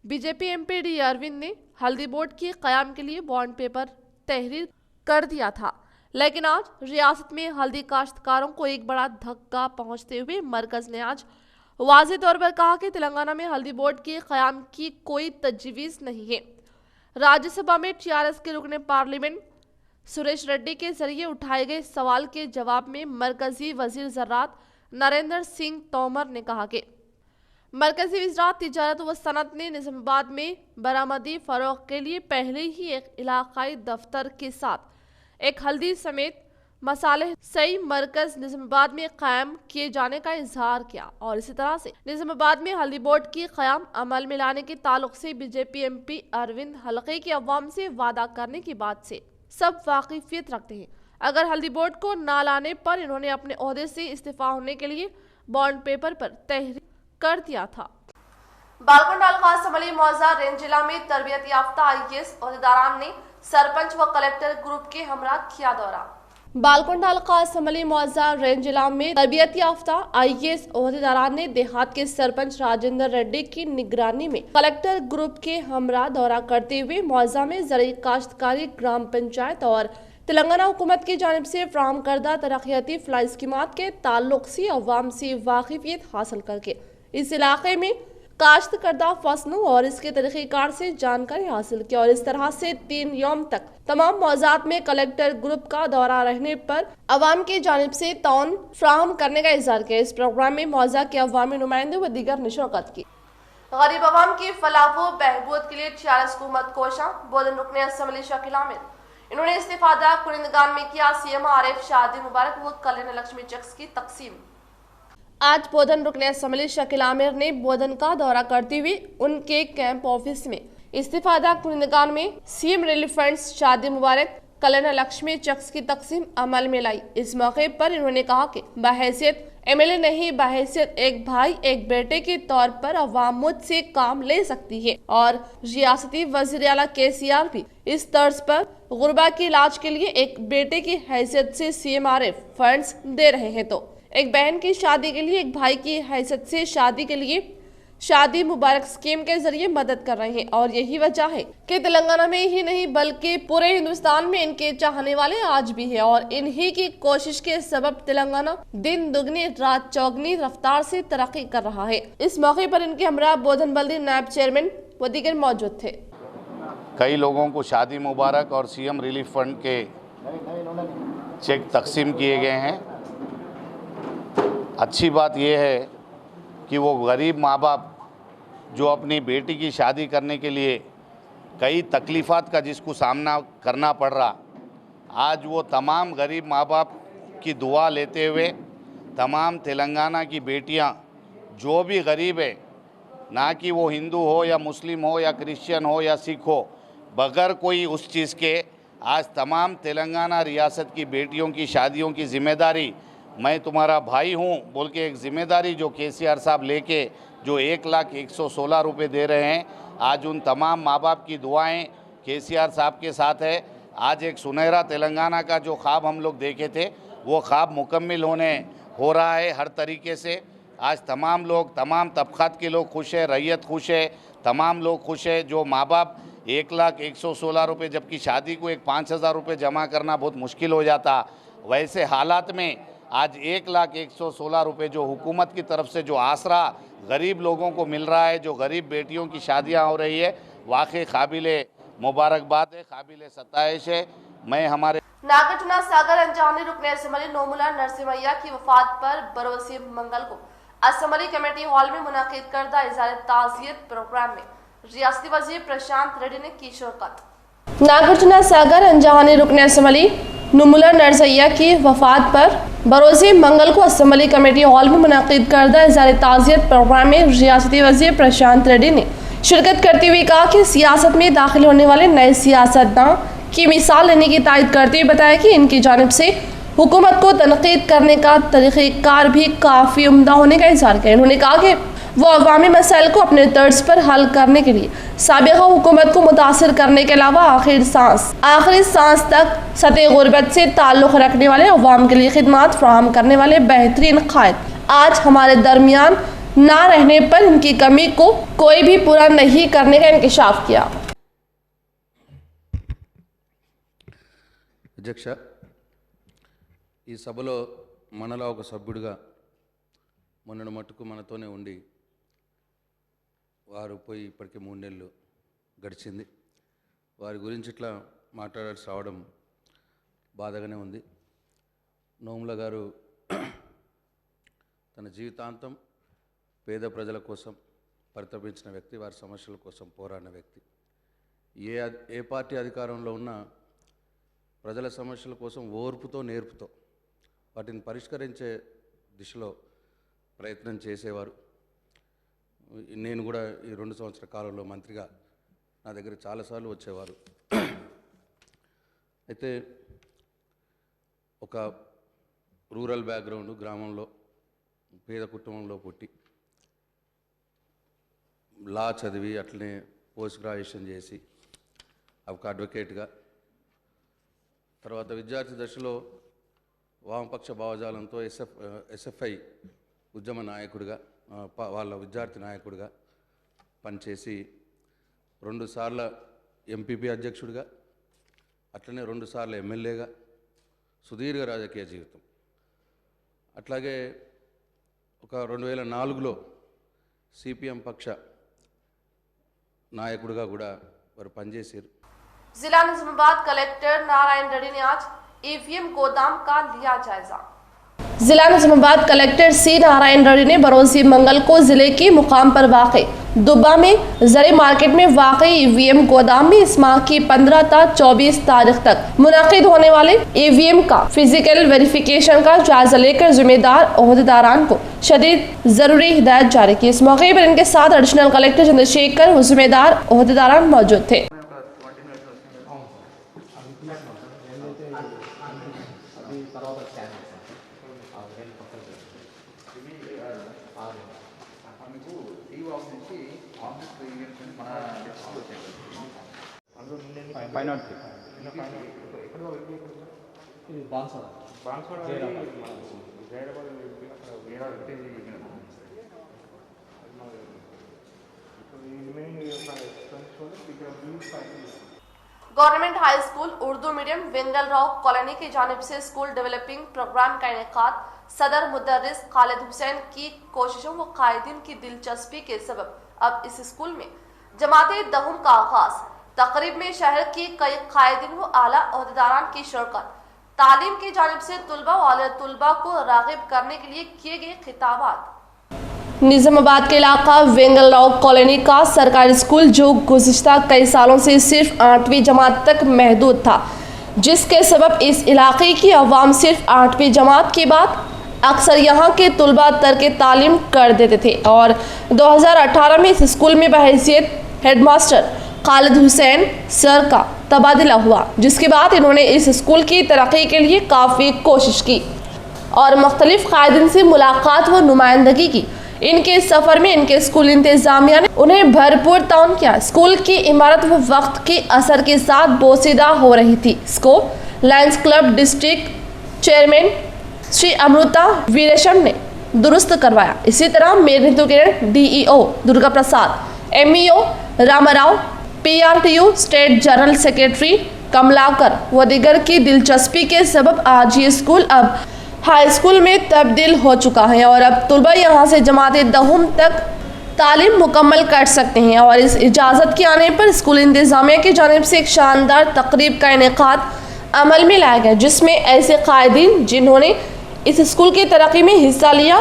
बीजेपी एमपी डी अरविंद ने हल्दी बोर्ड के क़याम के लिए बॉन्ड पेपर तहरीर कर दिया था, लेकिन आज रियासत में हल्दी काश्तकारों को एक बड़ा धक्का पहुंचते हुए मरकज ने आज वाज़े तौर पर कहा कि तेलंगाना में हल्दी बोर्ड के क़याम की कोई तजवीज़ नहीं है। राज्यसभा में टीआरएस के रुकने पार्लियामेंट सुरेश रेड्डी के जरिए उठाए गए सवाल के जवाब में मरकजी वजीर ज़राअत नरेंद्र सिंह तोमर ने कहा कि मरकजी वज़ारत तिजारत व सनत ने निज़ामाबाद में बरामदी फ़रोग़ के लिए पहले ही एक इलाक़ाई दफ्तर के साथ एक हल्दी समेत मसाले सही मरकज निज़ामाबाद में क़याम किए जाने का इजहार किया और इसी तरह से निज़ामाबाद में हल्दी बोर्ड की क़याम अमल में लाने के ताल्लुक से बीजेपी एमपी अरविंद हलके की अवाम से वादा करने की बात से सब वाकिफियत रखते हैं। अगर हल्दी बोर्ड को ना लाने पर इन्होंने अपने ओहदे से इस्तीफा होने के लिए बॉन्ड पेपर पर तहरीर कर दिया था। बालकोंडाल खास अमली मौजा रेंज जिला में तरबियत याफ्ता IAS ओहदेदारान ने सरपंच व कलेक्टर ग्रुप के हमरा किया दौरा। बालकोंडाल खास अमली मौजा रेंज जिला में तरबियत याफ्ता IAS ओहदेदारान ने देहात के सरपंच राजेंद्र रेड्डी की निगरानी में कलेक्टर ग्रुप के हमरा दौरा करते हुए मौजा में ज़रूरी काश्तकारी ग्राम पंचायत और तेलंगाना हुकूमत की जानिब से फ्राहम करदा तरक्याती फलाही स्कीमात के ताल्लुक से अवाम से वाकिफियत हासिल करके इस इलाके में काश्त करदा फसलों और इसके तरीक़ेकार से जानकारी हासिल की और इस तरह से 3 यौम तक तमाम मौज़ात में कलेक्टर ग्रुप का दौरा रहने पर अवाम की जानिब से ताउन फ्राहम करने का इज़हार किया। इस प्रोग्राम में मौज़ा के अवामी नुमाइंदे व दीगर ने शिरकत की। गरीब अवाम की फलाह व बहबूद के लिए टीआरएस हुकूमत कोशा बोधन रुकने असम्बली शकील आमिर इन्होंने इस्तीफादा कुनिंदगान में किया सीएम आरिफ शादी मुबारक व कल्याण लक्ष्मी चेक्स की तकसीम। आज बोधन रुकने असम्बली शकील आमिर ने बोधन का दौरा करते हुए उनके कैंप ऑफिस में इस्तीफादा कुनिंदगान में सीएम रिलीफ फंड्स शादी मुबारक कल्याण लक्ष्मी चेक्स की तकसीम अमल में लाई। इस मौके पर इन्होंने कहा कि बहैसियत MLA नहीं, बहैसियत एक भाई एक बेटे के तौर पर अवाम मुझसे काम ले सकती है और रियासती वज़ीर आला KCR भी इस तर्ज पर गुरबा के इलाज के लिए एक बेटे की हैसियत से सीएम आरिफ फंड्स दे रहे हैं, तो एक बहन की शादी के लिए एक भाई की हैसियत से शादी के लिए शादी मुबारक स्कीम के जरिए मदद कर रहे हैं और यही वजह है कि तेलंगाना में ही नहीं बल्कि पूरे हिंदुस्तान में इनके चाहने वाले आज भी है और इन्हीं की कोशिश के सबब तेलंगाना दिन दुगनी रात चौगनी रफ्तार से तरक्की कर रहा है। इस मौके पर इनके हमरा बोधन बल्दी नायब चेयरमैन व दीगर मौजूद थे। कई लोगों को शादी मुबारक और सीएम रिलीफ फंड के चेक तकसीम किए गए हैं। अच्छी बात यह है कि वो गरीब माँ बाप जो अपनी बेटी की शादी करने के लिए कई तकलीफ़ात का जिसको सामना करना पड़ रहा, आज वो तमाम गरीब माँ बाप की दुआ लेते हुए तमाम तेलंगाना की बेटियां जो भी गरीब है, ना कि वो हिंदू हो या मुस्लिम हो या क्रिश्चियन हो या सिख हो, बगैर कोई उस चीज़ के आज तमाम तेलंगाना रियासत की बेटियों की शादियों की ज़िम्मेदारी मैं तुम्हारा भाई हूं बोल के एक ज़िम्मेदारी जो KCR साहब लेके जो 1,116 रुपये दे रहे हैं, आज उन तमाम माँ बाप की दुआएं KCR साहब के साथ है। आज एक सुनहरा तेलंगाना का जो ख्वाब हम लोग देखे थे वो ख्वाब मुकम्मिल हो रहा है हर तरीके से। आज तमाम लोग, तमाम तबक़ात के लोग खुश है, रैयत खुश है, तमाम लोग खुश है। जो माँ बाप 1,116 रुपये, जबकि शादी को एक 5,000 रुपये जमा करना बहुत मुश्किल हो जाता, वैसे हालात में आज 1,116 रुपये जो हुकूमत की तरफ से जो आसरा गरीब लोगों को मिल रहा है, जो गरीब बेटियों की शादियां हो रही है, वाकई काबिल मुबारकबाद है, काबिल सताइश है। मैं हमारे नागार्जुन सागर अंजानी रुकन असम्बली नोमुला नरसिम्हैया की वफात पर बरोज़ मंगल को असम्बली कमेटी हॉल में मुनाकिद करदा इज़हार ताज़ियत प्रोग्राम में रियासती वज़ीर प्रशांत रेड्डी ने की शिरकत। नागार्जुन सागर अंजानी रुकन असम्बली नोमुला नरसिम्हैया की वफात पर बरोज़ मंगल को असम्बली कमेटी हॉल में मुनाकिद करदा इज़हार ताज़ियत प्रोग्राम में रियासती वज़ीर प्रशांत रेड्डी ने शिरकत करते हुए कहा कि सियासत में दाखिल होने वाले नए सियासतदान की मिसाल लेने की तायद करते हुए बताया कि इनकी जानिब से हुकूमत को तनकीद करने का तरीक़ेकार भी काफ़ी उम्दा होने का इज़हार किया। उन्होंने कहा कि वो अवामी मसाइल को अपने तर्ज पर हल करने के लिए साबिक़ा हुकूमत को मुतासिर करने के अलावा आखिरी सांस तक सतह गुरबत से ताल्लुक़ रखने वाले अवाम के लिए खिदमात फराहम करने वाले बेहतरीन क़ायद आज हमारे दरमियान ना रहने पर इनकी कमी को कोई भी पूरा नहीं करने का इंकशाफ किया। అధ్యక్ష, ఈ సభలో మనలో ఒక సభ్యుడిగా మొన్నటి మట్టుకు మనతోనే ఉండి వారు పోయి ఇప్పటికే 3 నెలలు గడిచింది. వారి గురించి ఇట్లా మాట్లాడాల్సి రావడం బాధగానే ఉంది. నోముల గారు తన జీవితాంతం పేద ప్రజల కోసం పరితపించిన వ్యక్తి, వారి సమస్యల కోసం పోరాడిన వ్యక్తి. ఏ పార్టీ అధికారంలో ఉన్నా ప్రజల సమస్యల కోసం ఓర్పుతో నేర్పుతో వాటిని పరిష్కరించే దిశలో ప్రయత్నం చేసేవారు. నేను కూడా ఈ 2 సంవత్సరాల కాలంలో మంత్రిగా నా దగ్గర చాలాసార్లు వచ్చేవారు. అయితే ఒక రూరల్ బ్యాక్గ్రౌండ్, గ్రామంలో పేద కుటుంబంలో పుట్టి లా చదివి అట్లనే పోస్ట్ గ్రాడ్యుయేషన్ చేసి ఒక అడ్వకేట్గా, తర్వాత విద్యార్థి దశలో వామపక్ష భావజాలంతో ఎస్ఎఫ్ఐ ఉద్యమ నాయకుడిగా, వాళ్ళ విద్యార్థి నాయకుడిగా పనిచేసి 2 సార్లు ఎంపీపీ అధ్యక్షుడిగా, అట్లనే 2 సార్లు ఎమ్మెల్యేగా సుదీర్ఘ రాజకీయ జీవితం. అట్లాగే ఒక 2004లో సిపిఎం పక్ష నాయకుడిగా కూడా వారు పనిచేశారు. जिला निजामाबाद कलेक्टर नारायण रेड्डी ने आज ईवीएम गोदाम का लिया जायजा। जिला निजामाबाद कलेक्टर सी नारायण रेड्डी ने बरोज़ मंगल को जिले के मुकाम पर वाक़ई दुब्बा में जरे मार्केट में वाक़ई ईवीएम गोदाम में इस माह की 15 ta 24 तारीख तक मुनाकिद होने वाले ईवीएम का फिजिकल वेरिफिकेशन का जायजा लेकर जिम्मेदार ओहदेदारान को शदीद ज़रूरी हिदायत जारी की। इस मौके पर इनके साथ एडिशनल कलेक्टर चंद्रशेखर व जिम्मेदार ओहदेदारान मौजूद थे। Government high school Urdu medium Vengal Rao colony की जानिब से स्कूल डेवलपिंग प्रोग्राम का इनेकाद सदर मुदर्रिस खालिद हुसैन की कोशिशों व कायदीन की दिलचस्पी के सबब अब इस स्कूल में जमाते दहुम का आगाज। तकरीब में शहर की कई कायदीन व आला ओहदेदारान की शिरकत। तालीम की जानिब से तुलबा व आला तुलबा को रागिब करने के लिए किए गए खिताबात। निजामाबाद के इलाका वेंगल राव कॉलोनी का सरकारी स्कूल जो गुज़िश्ता कई सालों से सिर्फ 8वीं जमात तक महदूद था, जिसके सबब इस इलाके की अवाम सिर्फ 8वीं जमात के बाद अक्सर यहाँ के तुलबा तर्क तालीम कर देते थे और 2018 में इस स्कूल में बहैसियत हेडमास्टर खालिद हुसैन सर का तबादला हुआ, जिसके बाद इन्होंने इस स्कूल की तरक्की के लिए काफ़ी कोशिश की और मुख्तलिफ कायदीन से मुलाकात व नुमाइंदगी की। इनके सफ़र में इनके स्कूल इंतज़ामिया ने उन्हें भरपूर ताउन किया। स्कूल की इमारत व वक्त के असर के साथ बोसीदा हो रही थी। Scope Lions Club district chairman Shri Amrita Veeresham ने दुरुस्त करवाया। इसी तरह mayor Neetu Kiran, DEO Durga Prasad, MEO Ramarao, PRTU state general secretary Kamalakar व दीगर की दिलचस्पी के सबब आज ये स्कूल अब हाई स्कूल में तब्दील हो चुका है और अब तलबा यहाँ से जमाते दहम तक तालीम मुकम्मल कर सकते हैं। और इस इजाज़त के आने पर स्कूल इंतज़ामिया की जानिब से एक शानदार तकरीब का इनेकाद अमल में लाया गया, जिसमें ऐसे कायदीन जिन्होंने इस स्कूल की तरक्की में हिस्सा लिया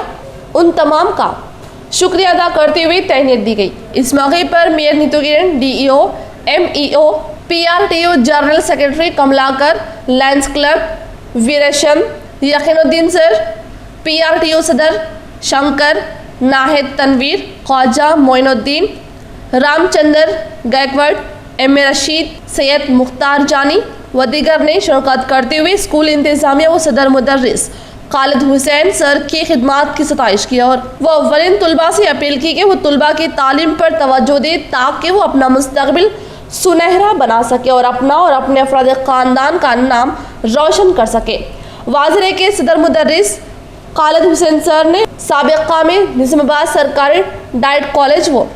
उन तमाम का शुक्रिया अदा करते हुए तहनीत दी गई। इस मौके पर mayor Neetu Kiran, DEO, MEO, PRTU general secretary Kamalakar, Lions Club Veeresham, Yaqinuddin sir, PRTU सदर शंकर, नाहिद तनवीर, ख्वाजा मोइनुद्दीन, रामचंद्र गायकवाड़, MA रशीद, सैयद मुख्तार जानी व दीगर ने शिरकत करते हुए स्कूल इंतज़ामिया व सदर मुदर्रिस खालिद हुसैन सर की खिदमात की सताइश की और वह अव्वलिन तलबा से अपील की कि वो तलबा की तालीम पर तवज्जो दे ताकि वो अपना मुस्तकबिल सुनहरा बना सके और अपना और अपने अफराद ख़ानदान का नाम रोशन कर सके। वाज़रे के सदर मुदर्रिस खालिद हुसैन सर ने साबिक़ा में निज़ामाबाद सरकारी डाइट कॉलेज व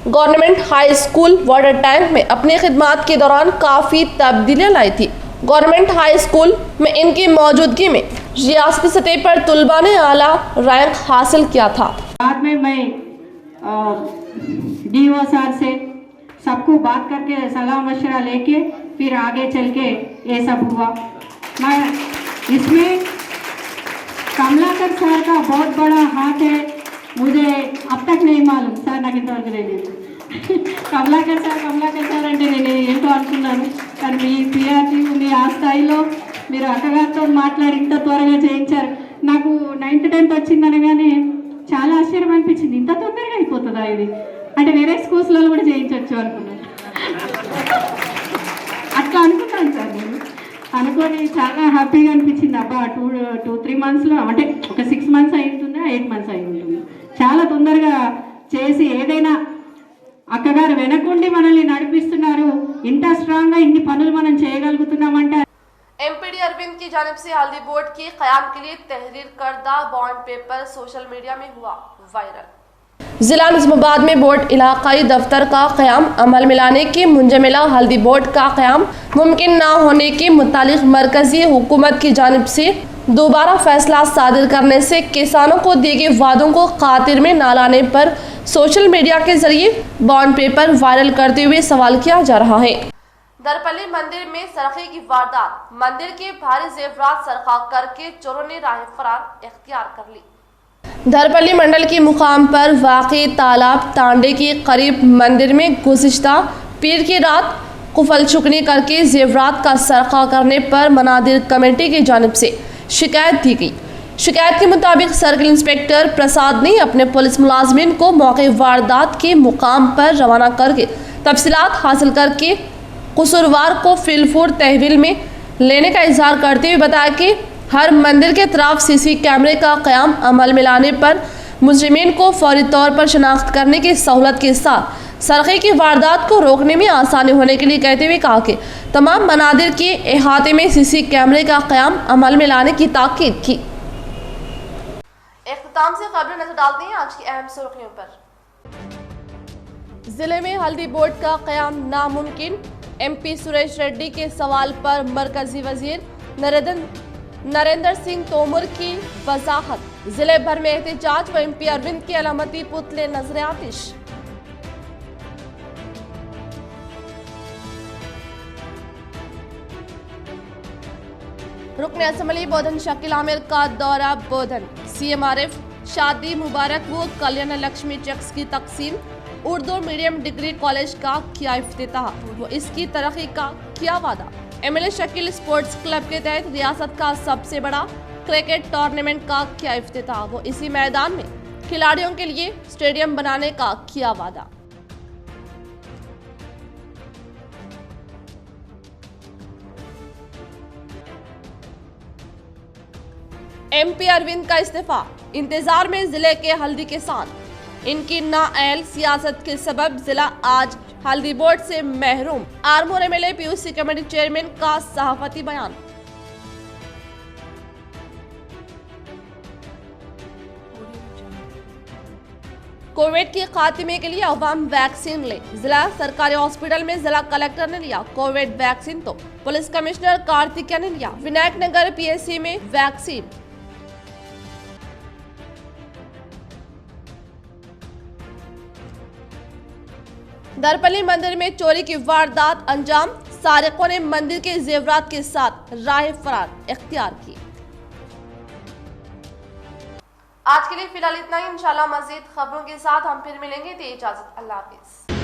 government high school water tank में अपनी खिदमात के दौरान काफ़ी तब्दीलियाँ लाई थी। गवर्नमेंट हाई स्कूल में इनकी मौजूदगी में रियासती सतह पर तलबा ने आला रैंक हासिल किया था। बाद में मैं DO सर से सबको बात करके सलाह मशवरा लेके फिर आगे चल के ये सब हुआ। मैं इसमें कमलाकर सर का बहुत बड़ा हाथ है, मुझे अब तक नहीं मालूम सर నాకు ఇంతవరకు తెలియదు కమలాకర్ సార్ అంటే నేను ఏంటో అనుకున్నాను, కానీ మీ PRTU మీ ఆ స్థాయిలో మీరు అక్కగారితో మాట్లాడి ఇంత త్వరగా చేయించారు. నాకు 9th 10th వచ్చిందనగానే చాలా ఆశ్చర్యం అనిపించింది, ఇంత తొందరగా అయిపోతుందా ఇది అంటే వేరే స్కూల్స్లలో కూడా చేయించవచ్చు అనుకున్నాను. అట్లా అనుకున్నాను సార్ నేను, అనుకొని చాలా హ్యాపీగా అనిపించింది. అబ్బా 2-3 మంత్స్లో అంటే ఒక 6 మంత్స్ అయి ఉంటుంది, 8 మంత్స్ అయి ఉంటుంది, చాలా తొందరగా చేసి ఏదైనా అక్కగారు వెనకుండి మనల్ని నడిపిస్తున్నారు. ఇంత స్ట్రాంగ్గా ఇన్ని పనులు మనం చేయగలుగుతున్నామంటే MPD अरविंद की जानिब से हल्दी बोर्ड के क़याम के लिए तहरीर करदा बॉन्ड पेपर सोशल मीडिया में हुआ वायरल। जिला निज़ामाबाद में बोर्ड इलाकाई दफ्तर का क़याम अमल में लाने की मुंजमिला हल्दी बोर्ड का क़याम मुमकिन ना होने के मुतालिक मरकज़ी हुकूमत की जानिब से दोबारा फैसला सादिर करने से किसानों को दिए गए वादों को खातिर में ना लाने पर सोशल मीडिया के जरिए बॉन्ड पेपर वायरल करते हुए सवाल किया जा रहा है। दरपल्ली मंदिर में सरखे की वारदात, मंदिर के भारी जेवरात सरखा करके चोरों ने राह फरार इख्तियार कर ली। दरपल्ली मंडल के मुकाम पर वाक़ई तालाब तांडे के करीब मंदिर में गुज़िश्ता पीर की रात कुफल चुकनी करके जेवरात का सरखा करने पर मनादिर कमेटी की जानिब से शिकायत दी गई। शिकायत के मुताबिक सर्किल इंस्पेक्टर प्रसाद ने अपने पुलिस मुलाजमीन को मौके वारदात के मुकाम पर रवाना करके तफसीलात हासिल करके कसूरवार को फिलफूर तहवील में लेने का इजहार करते हुए बताया कि हर मंदिर के तरफ CC कैमरे का क़याम अमल में लाने पर मुजरिमीन को फौरी तौर पर शनाख्त करने की सहूलत के साथ सरखे की वारदात को रोकने में आसानी होने के लिए कहते हुए कहा कि तमाम मनादिर के अहाते में CC कैमरे का क़याम अमल में लाने की ताकीद की। इख्तिताम से खबरें नजर डालते हैं आज की अहम सुर्खियों पर। जिले में हल्दी बोर्ड का क़याम नामुमकिन, MP सुरेश रेड्डी के सवाल पर मरकजी वजीर नरेंद्र सिंह तोमर की वजाहत। जिले भर में एहतजाज व MP अरविंद की अलामती पुतले नजर आतिश। रुकन असम्बली बोधन शकील आमिर का दौरा बोधन, CM आरिफ शादी मुबारक व कल्याण लक्ष्मी चेक्स की तकसीम, उर्दू मीडियम डिग्री कॉलेज का किया इफ्तिताह व इसकी तरक्की का किया वादा। MLA शकील स्पोर्ट्स क्लब के तहत रियासत का सबसे बड़ा क्रिकेट टूर्नामेंट का किया इफ्तिताह व इसी मैदान में खिलाड़ियों के लिए स्टेडियम बनाने का किया वादा। MP अरविंद का इस्तीफा, इंतजार में जिले के हल्दी किसान, इनकी नाअहल सियासत के सबब जिला आज हल्दी बोर्ड से महरूम। Armoor MLA PUC committee chairman का सहाफती बयान। कोविड के खात्मे के लिए अवाम वैक्सीन ले। जिला सरकारी हॉस्पिटल में जिला कलेक्टर ने लिया कोविड वैक्सीन तो पुलिस कमिश्नर कार्तिकेय ने लिया विनायक नगर पीएससी में वैक्सीन। दरपल्ली मंदिर में चोरी की वारदात अंजाम, सारिकों ने मंदिर के जेवरात के साथ राह फरार इख्तियार की। आज के लिए फिलहाल इतना ही। इंशाल्लाह मजीद खबरों के साथ हम फिर मिलेंगे। तो इजाजत, अल्लाह हाफिज।